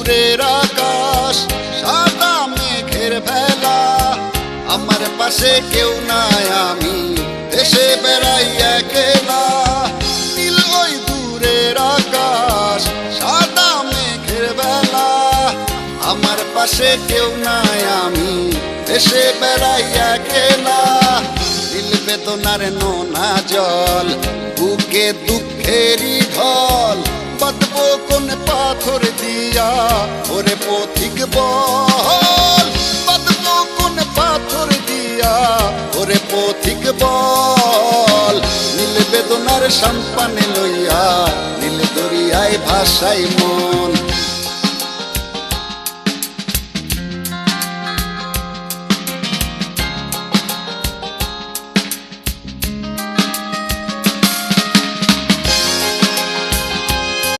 দূরের আকাশ, সাদা মেঘের ভেলা, আমার পাশে কেউ নাই, আমি দেশে বেড়াই একলা। নীল ওই দূরের আকাশ, সাদা মেঘের বেলা, আমার পাশে কেউ নাই, আমি দেশে বেড়াই একলা। নীল বেদনার নোনা জল, বুকে দুঃখেরই ঢল, বাঁধবো কোন পাথর দিয়া ওরে পথিক বল, বাঁধবো কোন পাথর দিয়া ওরে পথিক বল। নীল বেদনার সম্পানে লইয়া নীল দরিয়ায় ভাসাই মন,